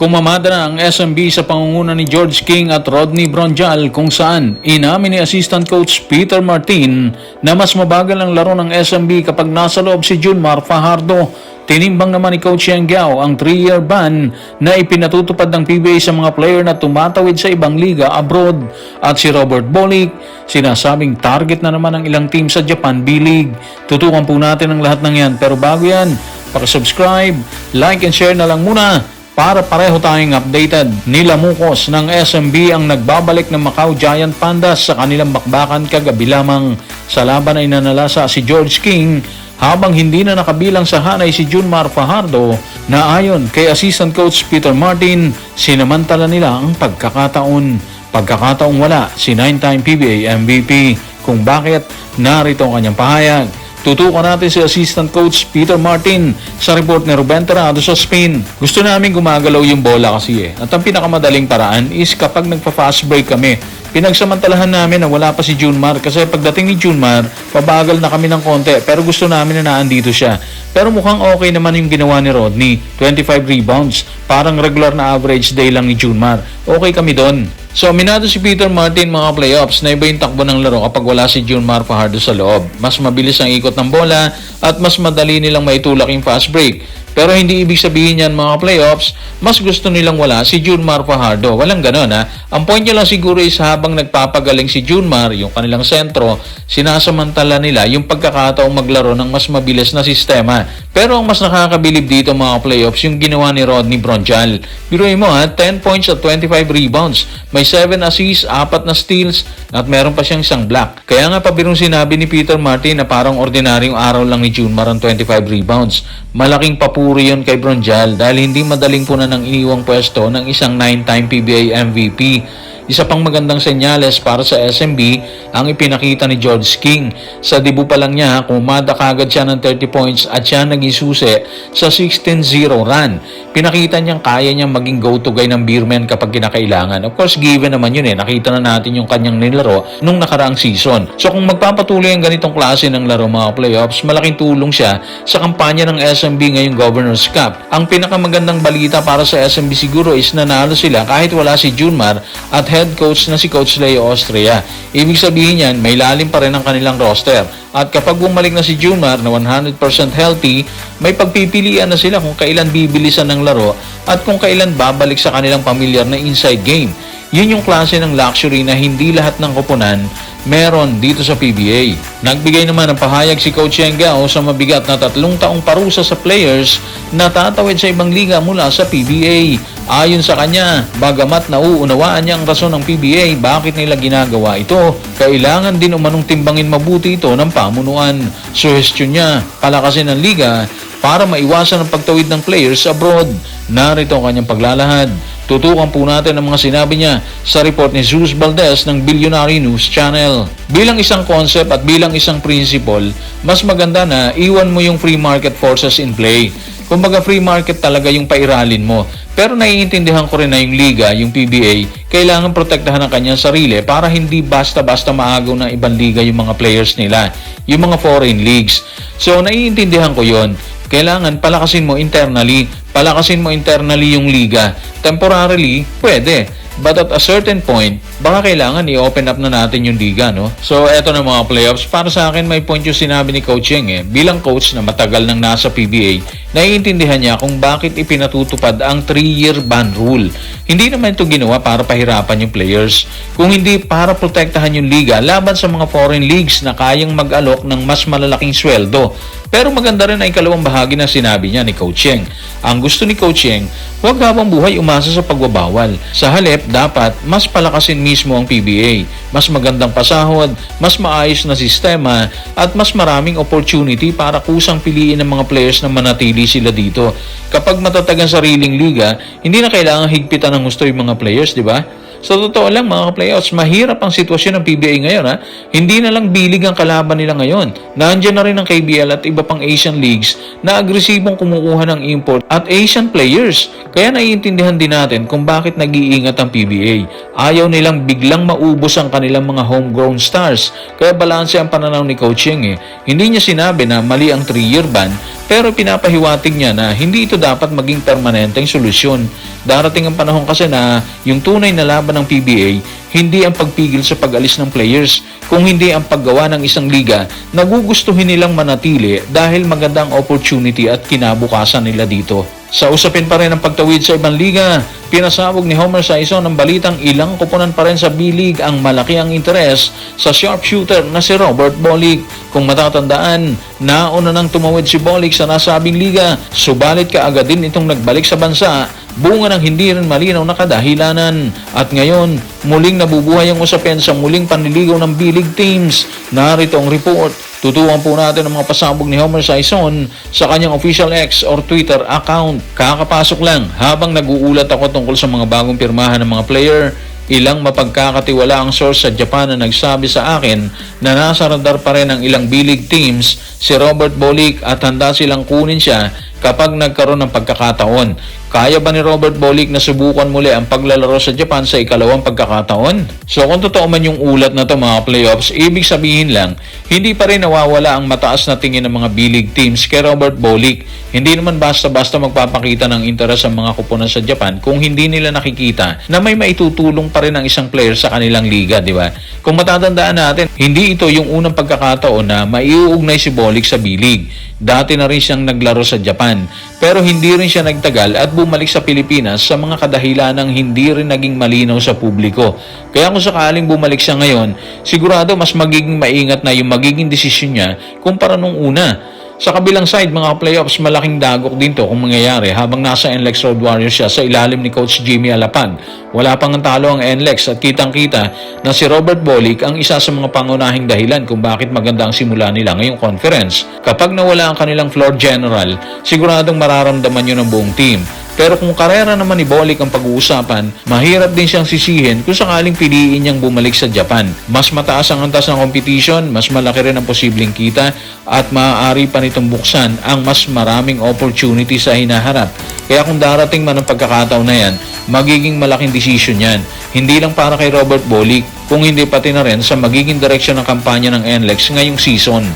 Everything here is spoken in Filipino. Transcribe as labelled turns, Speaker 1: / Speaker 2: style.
Speaker 1: Kumamada na ang SMB sa pangunguna ni George King at Rodney Bronjal kung saan inamin ni Assistant Coach Peter Martin na mas mabagal ang laro ng SMB kapag nasa loob si Junmar Fajardo. Tinimbang naman ni Coach Yeng Guiao ang 3-year ban na ipinatutupad ng PBA sa mga player na tumatawid sa ibang liga abroad. At si Robert Bolick, sinasabing target na naman ng ilang team sa Japan B-League. Tutukan po natin ang lahat ng yan, pero bago yan, subscribe, like and share na lang muna para pareho tayong updated. Nilamukos ng SMB ang nagbabalik ng Macau Giant Pandas sa kanilang bakbakan kagabi lamang. Sa laban ay nanalasa si George King habang hindi na nakabilang sa hanay si Junmar Fajardo na ayon kay Assistant Coach Peter Martin, sinamantala nila ang pagkakataong wala si 9-time PBA MVP. Kung bakit, narito ang kanyang pahayag. Tutukan natin si Assistant Coach Peter Martin sa report ni Ruben Terrado sa Spain. Gusto namin gumagalaw yung bola kasi At ang pinakamadaling paraan is kapag nagpa-fast break kami. Pinagsamantalahan namin na wala pa si Junmar kasi pagdating ni Junmar, pabagal na kami ng konti pero gusto namin na naandito siya. Pero mukhang okay naman yung ginawa ni Rodney. 25 rebounds. Parang regular na average day lang ni Junmar. Okay kami doon. So, aminado si Peter Martin mga playoffs na iba yung takbo ng laro kapag wala si Junmar Fajardo sa loob. Mas mabilis ang ikot ng bola at mas madali nilang maitulak yung fast break. Pero hindi ibig sabihin yan mga playoffs, mas gusto nilang wala si Junmar Fajardo. Walang ganon ha. Ang point nyo lang siguro is habang nagpapagaling si Junmar, yung kanilang sentro, sinasamantala nila yung pagkakataong maglaro ng mas mabilis na sistema. Pero ang mas nakakabilib dito mga playoffs, yung ginawa ni Rodney Bronjal. Biruin mo ha, 10 points at 25 rebounds. May 7 assists, 4 na steals, at meron pa siyang isang block. Kaya nga pabirong sinabi ni Peter Martin na parang ordinaryong araw lang ni Junmar ang 25 rebounds. Malaking papuri yun kay Bronjal dahil hindi madaling punan ng iniwang pwesto ng isang 9-time PBA MVP. Isa pang magandang senyales para sa SMB ang ipinakita ni George King. Sa debut pa lang niya, kumada kagad siya ng 30 points at siya naging susi sa 16-0 run. Pinakita niyang kaya niyang maging go-to guy ng Beerman kapag kinakailangan. Of course, given naman yun Nakita na natin yung kanyang nilaro nung nakaraang season. So kung magpapatuloy ang ganitong klase ng laro mga playoffs, malaking tulong siya sa kampanya ng SMB ngayong Governor's Cup. Ang pinakamagandang balita para sa SMB siguro is nanalo sila kahit wala si Junmar at head coach na si Coach Leo Austria. Ibig sabihin yan, may lalim pa rin ang kanilang roster. At kapag bumalik na si Junmar na 100% healthy, may pagpipilian na sila kung kailan bibilisan ng laro at kung kailan babalik sa kanilang pamilyar na inside game. Yun yung klase ng luxury na hindi lahat ng koponan meron dito sa PBA. Nagbigay naman ng pahayag si Coach Yeng Guiao sa mabigat na 3 taong parusa sa players na tatawid sa ibang liga mula sa PBA. Ayon sa kanya, bagamat nauunawaan niya ang rason ng PBA bakit nila ginagawa ito, kailangan din umanong timbangin mabuti ito ng pamunuan. Suhestyon niya, palakasin ang liga para maiwasan ang pagtawid ng players abroad. Narito ang kanyang paglalahad. Tutukan po natin ang mga sinabi niya sa report ni Zeus Valdez ng Billionaire News Channel. Bilang isang concept at bilang isang principle, mas maganda na iwan mo yung free market forces in play. Kumbaga free market talaga yung pairalin mo. Pero naiintindihan ko rin na yung liga, yung PBA, kailangan protektahan ang kanyang sarili para hindi basta-basta maagaw ng ibang liga yung mga players nila, yung mga foreign leagues. So naiintindihan ko yon. Kailangan palakasin mo internally yung liga. Temporarily, pwede. But at a certain point, baka kailangan i-open up na natin yung liga, no? So, eto na mga playoffs. Para sa akin, may point yung sinabi ni Coach Yeng, Bilang coach na matagal nang nasa PBA, naiintindihan niya kung bakit ipinatutupad ang 3-year ban rule. Hindi naman ito ginawa para pahirapan yung players. Kung hindi para protektahan yung liga laban sa mga foreign leagues na kayang mag-alok ng mas malalaking sweldo. Pero maganda rin ang ikalawang bahagi na sinabi niya ni Coach Yeng. Ang gusto ni Coach Yeng, huwag habang buhay umasa sa pagbabawal. Sa halip, dapat mas palakasin mismo ang PBA. Mas magandang pasahod, mas maayos na sistema, at mas maraming opportunity para kusang piliin ng mga players na manatili sila dito. Kapag matatag ang sariling liga, hindi na kailangan higpitan ng gusto yung mga players, di ba? Sa totoo lang mga playoffs, mahirap ang sitwasyon ng PBA ngayon Hindi na lang bilig ang kalaban nila ngayon. Nandiyan na rin ang KBL at iba pang Asian leagues na agresibong kumukuha ng import at Asian players. Kaya naiintindihan din natin kung bakit nag-iingat ang PBA. Ayaw nilang biglang maubos ang kanilang mga homegrown stars. Kaya balanse ang pananaw ni Coach Yeng Hindi niya sinabi na mali ang 3-year ban, Pero pinapahiwatig niya na hindi ito dapat maging permanenteng solusyon. Darating ang panahon kasi na yung tunay na laban ng PBA, hindi ang pagpigil sa pag-alis ng players, kung hindi ang paggawa ng isang liga na gugustuhin nilang manatili dahil magandang opportunity at kinabukasan nila dito. Sa usapin pa rin ng pagtawid sa ibang liga, pinasabog ni Homer Saison ang balitang ilang kupunan pa rin sa B-League ang malaki ang interes sa sharpshooter na si Robert Bolick. Kung matatandaan, nauna nang tumawid si Bolick sa nasabing liga, subalit kaagad din itong nagbalik sa bansa, bunga ng hindi rin malinaw na kadahilanan. At ngayon, muling nabubuhay ang usapin sa muling panliligaw ng B-League teams. Narito ang report. Tutukan po natin ang mga pasabog ni Homer Saison sa kanyang official X or Twitter account. Kakapasok lang habang nag-uulat ako tungkol sa mga bagong pirmahan ng mga player. Ilang mapagkakatiwala ang source sa Japan na nagsabi sa akin na nasa radar pa rin ang ilang B-League teams si Robert Bolick at handa silang kunin siya kapag nagkaroon ng pagkakataon. Kaya ba ni Robert Bolick na subukan muli ang paglalaro sa Japan sa ikalawang pagkakataon? So kung totoo man yung ulat na to mga playoffs, ibig sabihin lang, hindi pa rin nawawala ang mataas na tingin ng mga B-League teams kay Robert Bolick. Hindi naman basta-basta magpapakita ng interes ang mga kupunan sa Japan kung hindi nila nakikita na may maitutulong pa rin ang isang player sa kanilang liga, di ba? Kung matatandaan natin, hindi ito yung unang pagkakataon na maiuugnay si Bolick sa B-League. Dati na rin siyang naglaro sa Japan, pero hindi rin siya nagtagal at bumalik sa Pilipinas sa mga kadahilanang hindi rin naging malinaw sa publiko. Kaya kung sakaling bumalik siya ngayon, sigurado mas magiging maingat na yung magiging desisyon niya kumpara nung una. Sa kabilang side, mga playoffs, malaking dagok din to kung mangyayari habang nasa NLEX Road Warriors siya sa ilalim ni Coach Jimmy Alapag. Wala pang talo ang NLEX at kitang-kita na si Robert Bolick ang isa sa mga pangunahing dahilan kung bakit maganda ang simula nila ngayong conference. Kapag nawala ang kanilang floor general, siguradong mararamdaman yun ng buong team. Pero kung karera naman ni Bolick ang pag-uusapan, mahirap din siyang sisihin kung sakaling piliin niyang bumalik sa Japan. Mas mataas ang antas ng competition, mas malaki rin ang posibleng kita at maaari pa nitong buksan ang mas maraming opportunity sa hinaharap. Kaya kung darating man ang pagkakataon na yan, magiging malaking decision yan. Hindi lang para kay Robert Bolick, kung hindi pati na rin sa magiging direksyon ng kampanya ng NLEX ngayong season.